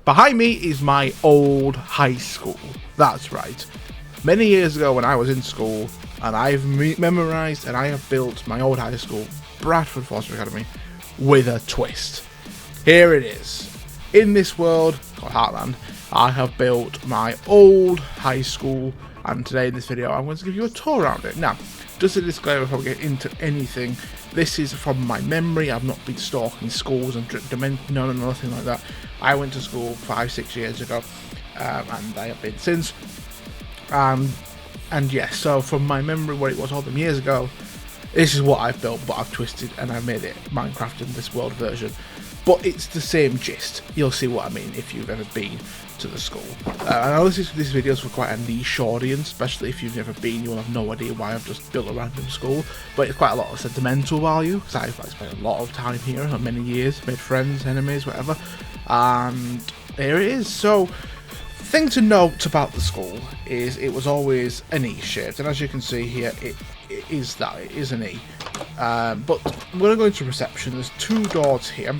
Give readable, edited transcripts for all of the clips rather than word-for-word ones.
Behind me is my old high school. That's right. Many years ago when I was in school, and I've memorised and I have built my old high school, Bradford Forster Academy, with a twist. Here it is. In this world called Heartland, I have built my old high school, and today in this video I'm going to give you a tour around it. Now, just a disclaimer before we get into anything, this is from my memory. I've not been stalking schools and no, nothing like that. I went to school 5-6 years ago, and I have been since. And yes, so from my memory, what it was all them years ago, this is what I've built, but I've twisted and I made it Minecraft in this world version. But it's the same gist. You'll see what I mean if you've ever been to the school. I know this video is for quite a niche audience, especially if you've never been. You will have no idea why I've just built a random school, but it's quite a lot of sentimental value because I've spent a lot of time here for many years, made friends, enemies, whatever, and here it is. So, thing to note about the school is it was always an E shaped, and as you can see here, it is an E. But we're going to go into reception. There's 2 doors here,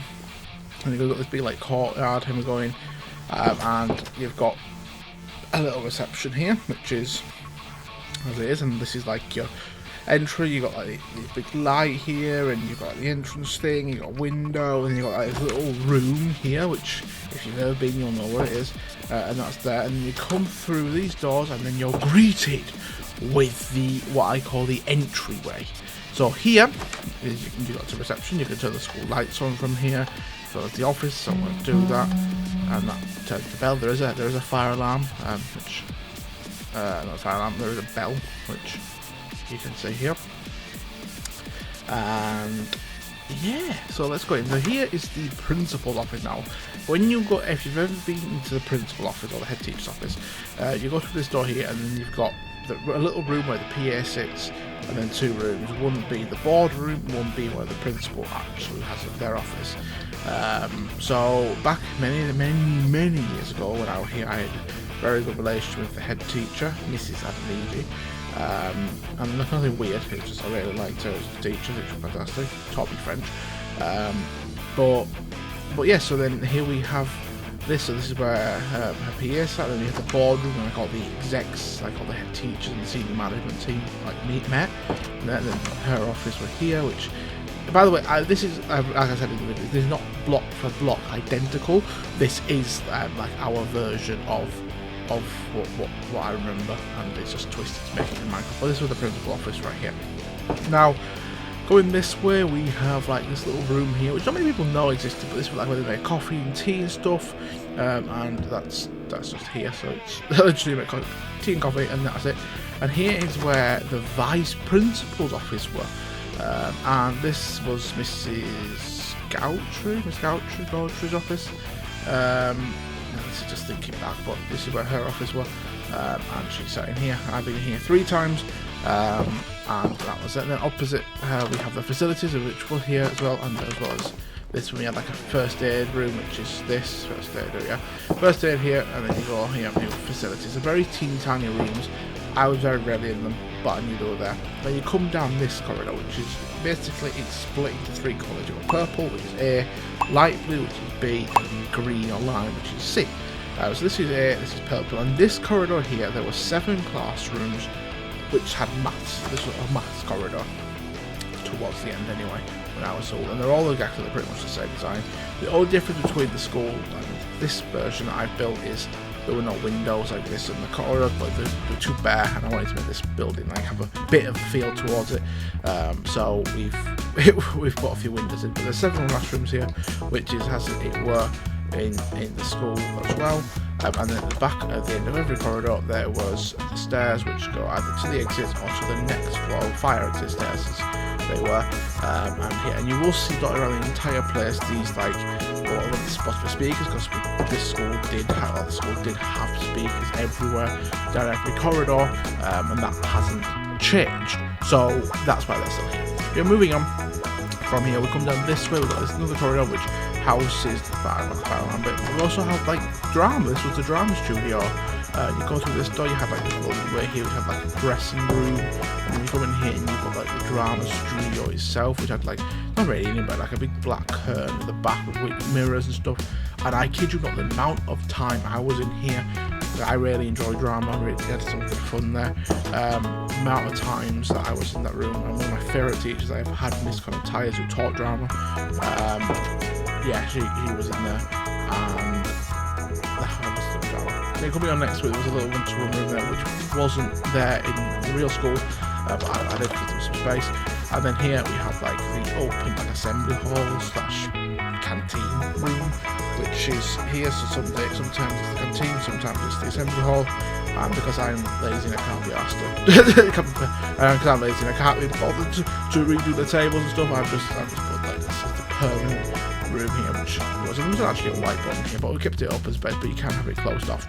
and you've got this big like courtyard here we're going, and you've got a little reception here, which is as it is, and this is like your entry. You've got like this big light here, and you've got the entrance thing, you've got a window, and you've got like this little room here, which if you've ever been you'll know what it is, and that's there. And you come through these doors and then you're greeted with the what I call the entryway. So here is you got to reception. You can turn the school lights on from here. So there's the office, so I'm going to do that, and that turns the bell. There is a fire alarm, which not a fire alarm. There is a bell, which you can see here. And yeah, so let's go in. So here is the principal's office now. When you go, if you've ever been into the principal office or the head teacher's office, you go through this door here, and then you've got a little room where the PA sits, and then 2 rooms. One be the board room, one be where the principal actually has their office. So back many years ago when I was here, I had a very good relationship with the head teacher, Mrs. Adeniji. And nothing weird, it's just I really liked her as a teacher, which was fantastic. Taught me French. But yeah, so then here we have this. So this is where her PA sat. Then you have the boardroom, and I call the execs, like all the head teachers and the senior management team, like met. And then her office were here, which, by the way, this is like I said in the video, this is not block for block identical. This is like our version of what I remember, and it's just twisted to make it in Minecraft. But this was the principal office right here. Now, going this way, we have like this little room here, which not many people know existed, but this was like where they make coffee and tea and stuff, and that's just here. So it's literally make tea and coffee, and that's it. And here is where the vice principal's office were, and this was Miss Gautrey's office. This is just thinking back, but this is where her office was, and she sat in here. I've been here 3 times, and that was it. And then opposite her we have the facilities, which was here as well, and as well as this one we had like a first aid room, which is this first aid area. First aid here, and then you go here and facilities. They're very teeny tiny rooms. I was very rarely in them, but I knew they were there. Then you come down this corridor, which is basically it's split into 3 colours. You've got purple, which is A, light blue, which is B, and green or lime, which is C. So this is A, this is purple, and this corridor here, there were 7 classrooms which had maths. This was a maths corridor towards the end anyway, when I was old, and they're all exactly pretty much the same design. The only difference between the school and this version that I've built is there were no windows like this in the corridor, but they're too bare, and I wanted to make this building like have a bit of a feel towards it. So we've put a few windows in, but there's 7 classrooms here, which is as it were in the school as well. And then at the back, at the end of every corridor, there was the stairs which go either to the exit or to the next floor, fire exit stairs as they were. And you will see dotted around the entire place these like all of the spots for speakers, because the school did have speakers everywhere down every corridor, and that hasn't changed. So that's why they're still here. We're moving on from here. We come down this way. We've got this another corridor which houses the fire alarm, but we also have like drama. This was the drama studio. You go through this door, you have like this little way here, which had like a dressing room, and then you come in here and you've got like the drama studio itself, which had like, not really in it, but like a big black curtain at the back with mirrors and stuff. And I kid you not, the amount of time I was in here, I really enjoyed drama, I really had some good fun there. The amount of times that I was in that room, and one of my favourite teachers I've had, Miss Connor Tyres, who taught drama, yeah, she was in there, and I must have drama. Then coming on next week, there was a little one-to-one room there, which wasn't there in the real school, but I did give them some space. And then here we have like the open like assembly hall slash canteen room, which is here. So sometimes it's the canteen, sometimes it's the assembly hall. And because I'm lazy and I can't be asked because I'm lazy and I can't be bothered to redo the tables and stuff, I've just put like this is the permanent room here, which wasn't actually a whiteboard in here, but we kept it up as best, but you can have it closed off.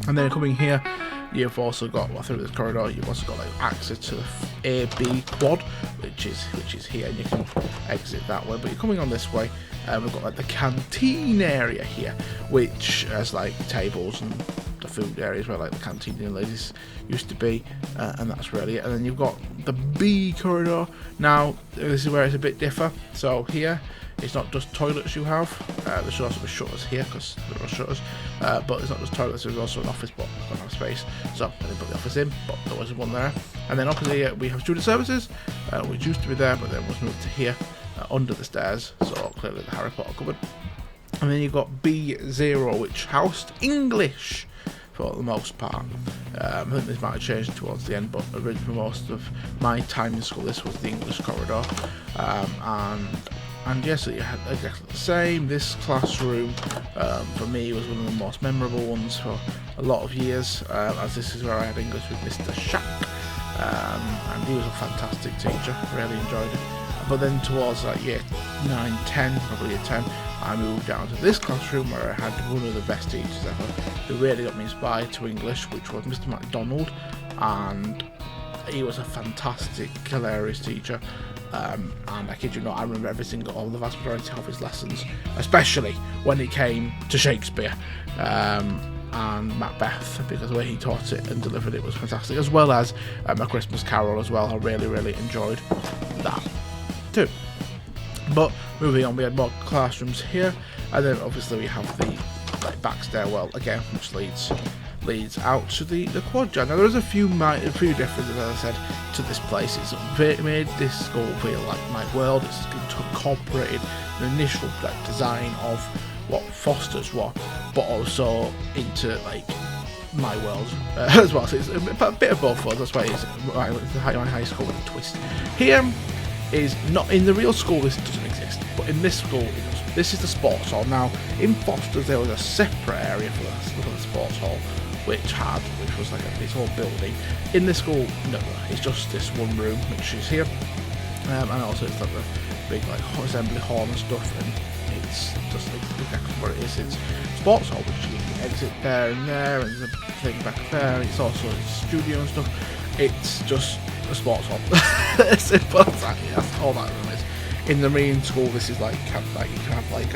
And then coming here, you've also got, through this corridor, you've also got like access to the A-B quad, which is here, and you can exit that way. But you're coming on this way, we've got like the canteen area here, which has like tables and the food areas where like the canteen and ladies used to be, and that's really it. And then you've got the B corridor. Now this is where it's a bit different. So here, it's not just toilets you have. There should also be shutters here because there are shutters. But it's not just toilets, there's also an office, but I don't have space. So I didn't put the office in, but there was one there. And then opposite here we have student services, which used to be there, but then was moved to here under the stairs. So clearly the Harry Potter cupboard. And then you've got B0, which housed English for the most part. I think this might have changed towards the end, but originally for most of my time in school, this was the English corridor. And yes, you had exactly the same. This classroom, for me, was one of the most memorable ones for a lot of years, as this is where I had English with Mr. Shack, and he was a fantastic teacher, really enjoyed it. But then towards like year 9, 10, probably year 10, I moved down to this classroom where I had one of the best teachers ever, who really got me inspired to English, which was Mr. MacDonald, and he was a fantastic, hilarious teacher. And I kid you not, I remember the vast majority of his lessons, especially when it came to Shakespeare and Macbeth, because the way he taught it and delivered it was fantastic, as well as A Christmas Carol as well. I really, really enjoyed that too. But moving on, we had more classrooms here, and then obviously we have the back stairwell again, which leads out to the quad. Now there is a few differences, as I said, to this place. It's made this school feel like my world. It's incorporated the initial design of what Forster's were, but also into like my world as well. So it's a bit of both worlds. That's why it's my high school with a twist. Here is not in the real school. This doesn't exist, but in this school it does. This is the sports hall. Now in Forster's there was a separate area for the sports hall, which was like this whole building. In this school, no, it's just this one room, which is here, and also it's like the big like assembly hall and stuff, and it's just like exactly what it is. It's sports hall, which you can exit there, and there's a thing back there. It's also a studio and stuff. It's just a sports hall. As simple as that. That's all that room is. In the main school, this is like you can have like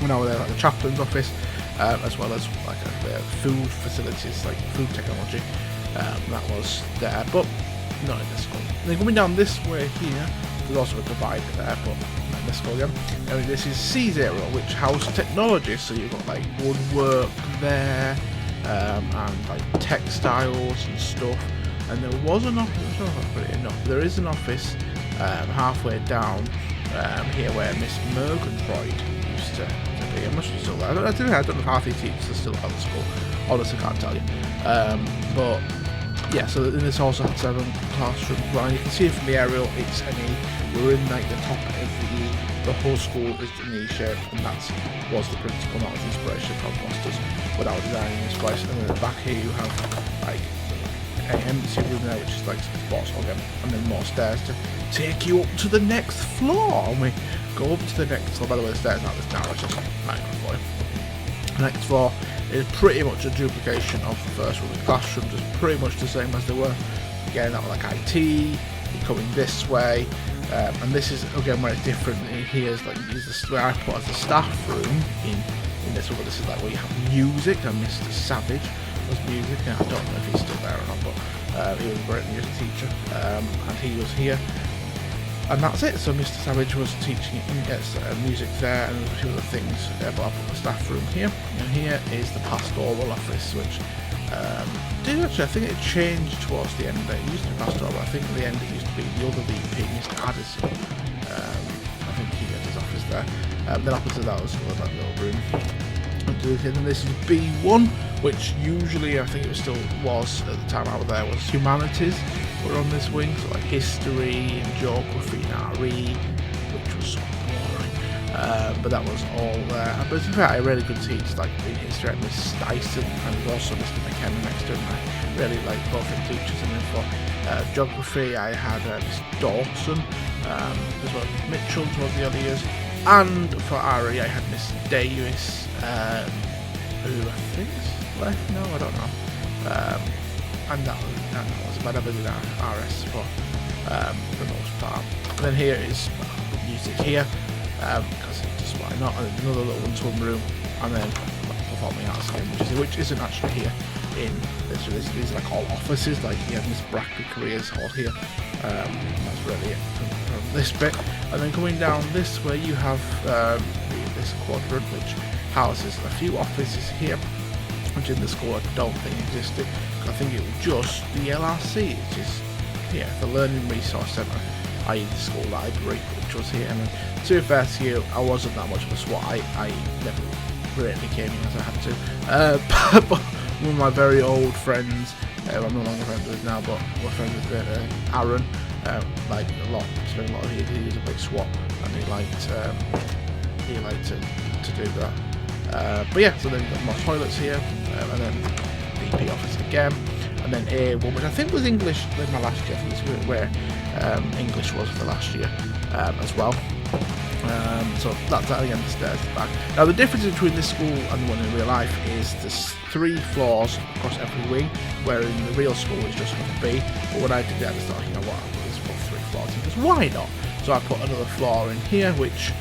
when I was there, like the chaplain's office, as well as like food facilities, like food technology. That was there, but not in this school. And then coming down this way here, there's also a divider there, but not in this school again. And this is C0, which houses technology. So you've got like woodwork there, and like textiles and stuff. And there was an office. I don't know if I put it in. No, there is an office halfway down here where Miss Murgatroyd used to be. I'm not sure she's still there. I don't know if half these teachers are still at the school. Honestly, can't tell you. But yeah, so this also had 7 classrooms. Well, and you can see it from the aerial. It's an E. We're in like the top of the E. The whole school is an E shape, and that was the principal, that was the inspiration from Foster's when I was designing this place. And then at the back here you have like an empty room there, which is like sports hall again, and then more stairs to take you up to the next floor. And we go up to the next floor. By the way, the stairs not this narrow, it's just microphone. The next floor is pretty much a duplication of the first one. The classrooms are pretty much the same as they were. Again, that was like IT. You're coming this way, and this is again where it's different. Here's like where I put as a staff room in this one. But this is like where you have music, and Mr. Savage was music. And I don't know if he's still there or not, but he was a great music teacher, and he was here. And that's it. So Mr. Savage was teaching music there and a few other things. But I'll put the staff room here. And here is the pastoral office, which I think it changed towards the end. It used to be pastoral, but I think at the end it used to be the other VP, Mr. Addison. I think he had his office there. Then opposite that was that little room. And then this is B1, which usually I think it was at the time I was there, was humanities were on this wing, so like history and geography and RE, which was so boring. But that was all there. But in fact, I really good teachers like in history, and Miss Dyson and also Mr. McKenna next to him. I really like both of the teachers. And then for geography, I had Miss Dawson, as well as Mitchell towards the other years. And for RE, I had Miss Davis, who I think is left now, I don't know. And that was about everything at RS for the most part. And then here is music here, because just why not. And then another little one-to-one room, and then performing arts again, which isn't actually here in this. So these are like all offices, like you have Miss Brackley Careers Hall here. That's really it from this bit. And then coming down this way, you have this quadrant, which houses a few offices here, which in the school I don't think existed. I think it was just the LRC, which is here, the Learning Resource Centre, i.e. the school library, which was here. And then, to be fair to you, I wasn't that much of a SWAT. I never really came in as I had to. But one of my very old friends, I'm no longer friends with now, but we're friends with Aaron, like a lot, spent a lot of years. He was a big SWAT, and he liked to do that. But yeah, so then we've got more toilets here, and then VP office again, and then A1, which I think was English in my last year. I think this is where English was for the last year as well. So that's that again, the stairs back. Now the difference between this school and the one in real life is there's 3 floors across every wing, where in the real school it's just going to be. But when I did that, I thought, you know what, I'll put this for 3 floors, because why not? So I put another floor in here, which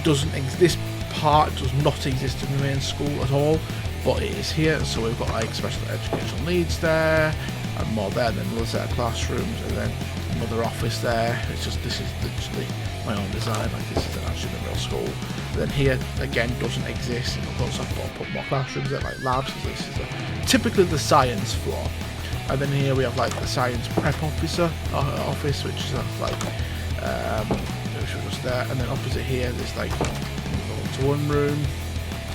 doesn't this part does not exist in the main school at all, but it is here. So we've got like special educational needs there, and more there, and then another set of classrooms, and then another office there. It's just, this is literally my own design, like this isn't actually the real school. And then here again doesn't exist, and of course I've got to put more classrooms there, like labs. So this is typically the science floor. And then here we have like the science prep officer office, which is like which was just there. And then opposite here there's like to one room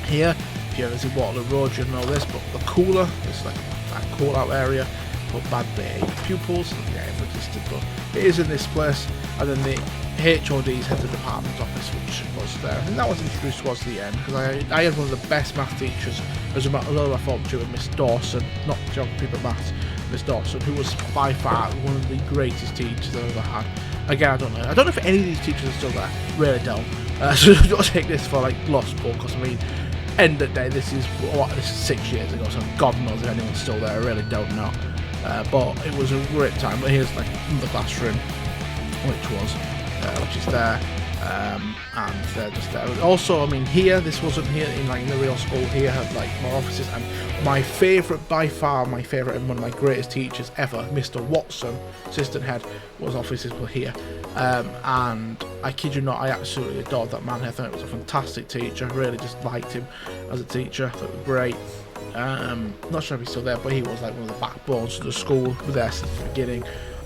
here. If you ever see Waterloo Road, you know this, but the cooler is like that call out area for bad behaviour pupils. Yeah, it existed, but it is in this place. And then the HOD's head of the department office, which was there. I think that was introduced towards the end, because I had one of the best math teachers as a matter of my form tutor, Miss Dawson, not geography but maths, Miss Dawson, who was by far one of the greatest teachers I've ever had. Again, I don't know if any of these teachers are still there, really don't. So don't take this for like lost book, because I mean, end of the day, this is 6 years ago, so God knows if anyone's still there. I really don't know. But it was a great time. But here's like the classroom, which is there, and they're just there. Also, I mean, here, this wasn't here in like in the real school. Here had like more offices, and my favourite, by far my favourite, and one of my greatest teachers ever, Mr. Watson, assistant head, was offices were here. And I kid you not, I absolutely adored that man. I thought it was a fantastic teacher. I really just liked him as a teacher. I thought it was great. Not sure if he's still there, but he was like one of the backbones of the school. Was there since the beginning.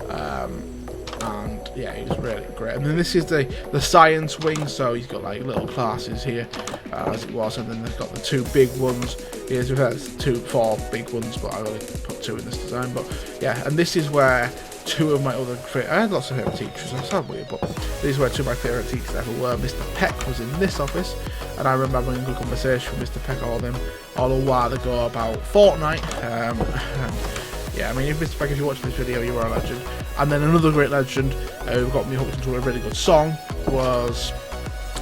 And yeah, he was really great. And then this is the science wing, so he's got like little classes here, as it was, and then they've got the 2 big ones. Here's 4 big ones, but I only put 2 in this design. But yeah, and this is where 2 of my other I had lots of favourite teachers, I'm so weird, but these were 2 of my favourite teachers ever were. Mr. Peck was in this office, and I remember having a good conversation with Mr. Peck all a while ago about Fortnite. Yeah, I mean, if Mr. Peck, if you watch this video, you are a legend. And then another great legend who got me hooked into a really good song was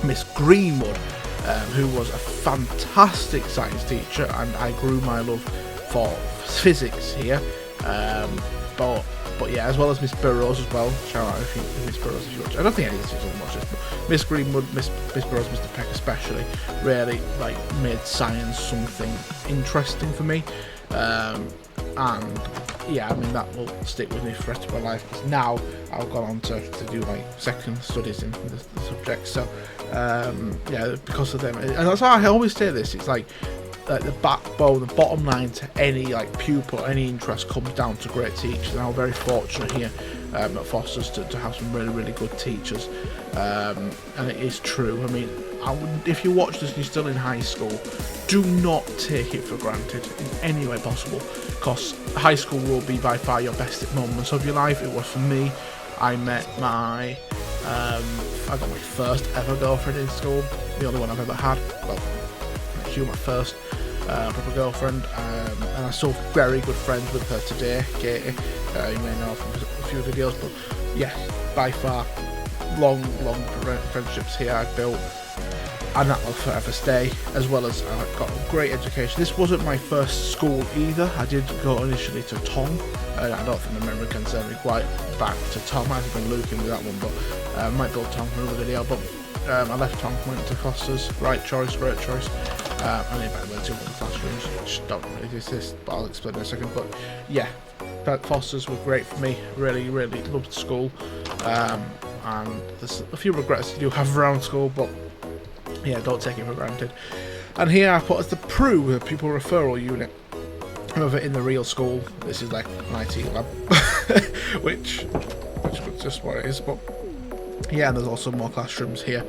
Miss Greenwood, who was a fantastic science teacher, and I grew my love for physics here. But yeah, as well as Miss Burrows as well. Shout out if Miss Burrows if you watch. I don't think any of these will watch this, but Miss Greenwood, Miss Burrows, Mr. Peck especially, really like made science something interesting for me. And yeah, I mean, that will stick with me for the rest of my life, because now I've gone on to do my second studies in the subject. So yeah, because of them, and that's why I always say this, it's like the backbone, the bottom line to any like pupil, any interest, comes down to great teachers. And I'm very fortunate here at Foster's to have some really good teachers, and it is true. I mean, if you watch this and you're still in high school, do not take it for granted in any way possible, because high school will be by far your best moments of your life. It was for me. I met I got my first ever girlfriend in school, the only one I've ever had. Well, she was my first proper girlfriend, and I'm still very good friends with her today, Katie. You may know from a few videos, but yeah, by far, long friendships here I've built, and that will forever stay, as well as I've got a great education. This wasn't my first school either. I did go initially to Tong, and I don't think the memory can send me quite back to Tong. I might have been looking with that one, but I might build Tong for another video. But I left Tong, went to Foster's. Right choice, great choice. And in fact, I went to one of the classrooms, which don't really exist, but I'll explain in a second. But yeah, Foster's was great for me. Really loved school, and there's a few regrets you do have around school, but yeah, don't take it for granted. And here I put as the PRU, the Pupil Referral Unit. However, in the real school, this is like an IT lab, which is just what it is. But yeah, and there's also more classrooms here,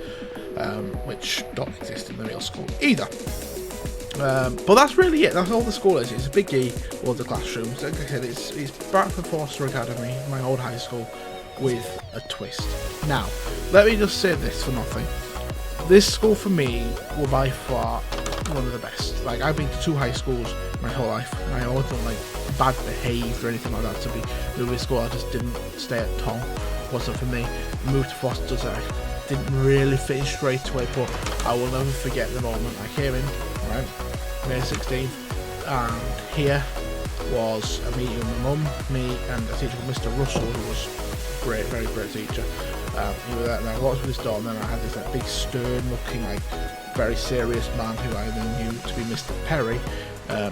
which don't exist in the real school either. But that's really it. That's all the school is. It's a big E, loads of classrooms. Like I said, it's Bradford Forster Academy, my old high school, with a twist. Now, let me just say this for nothing. This school for me were by far one of the best. Like, I've been to 2 high schools my whole life, and I always don't like bad behaved or anything like that to be moving to school. I just didn't stay at Tong. Wasn't for me. Moved to Foster's. I didn't really fit in straight away, but I will never forget the moment I came in, right, May 16th, and here was a meeting with my mum, me, and a teacher called Mr. Russell, who was great, very great teacher. He was there, and I walked through this door, and then I had this like big, stern-looking, like very serious man who I then knew to be Mr. Perry,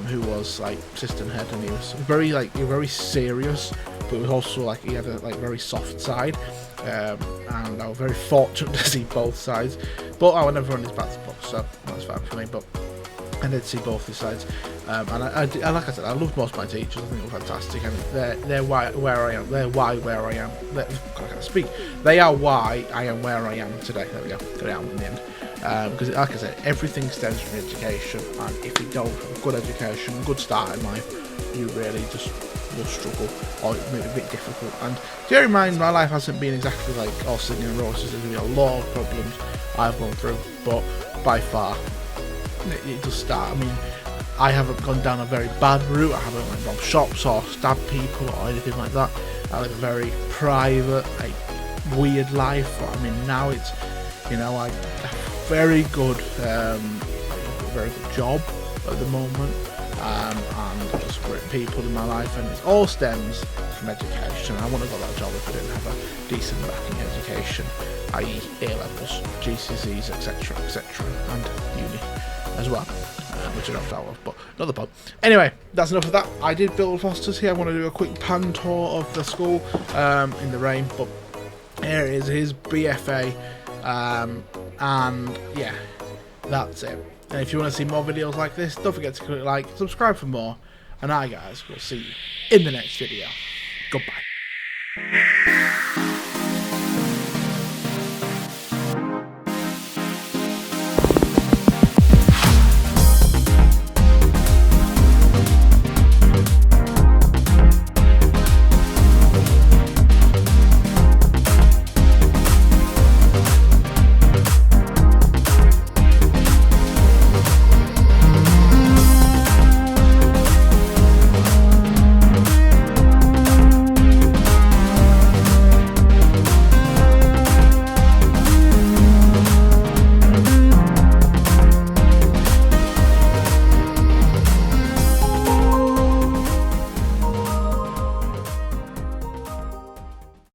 who was like assistant head, and he was very serious, but he was also like he had a very soft side, and I was very fortunate to see both sides. But I would never on his back book, so that's fine for me. But I did see both his sides, and like I said, I loved most of my teachers. I think they were fantastic, and they're why where I am. They're why where I am. I can't speak. They are why I am where I am today. There we go. Got it out in the end. Because, like I said, everything stems from education, and if you don't have a good education, a good start in life, you really just will struggle, or it may be a bit difficult. And bear in mind, my life hasn't been exactly like all singing and roses. There's been a lot of problems I've gone through, but by far, it does start. I mean, I haven't gone down a very bad route. I haven't like robbed shops or stabbed people or anything like that. I live a very private, like weird life. I mean, now it's, you know, I very good, very good job at the moment, and just great people in my life, and it all stems from education. I wouldn't have got that job if I didn't have a decent backing education, i.e. A-levels, GCSEs, etc, and uni as well, which I dropped out of, but another pod. Anyway, that's enough of that. I did build Foster's here. I want to do a quick pan tour of the school in the rain, but here it is, his BFA, and yeah, that's it. And if you want to see more videos like this, don't forget to click like, subscribe for more, and I guys will see you in the next video. Goodbye.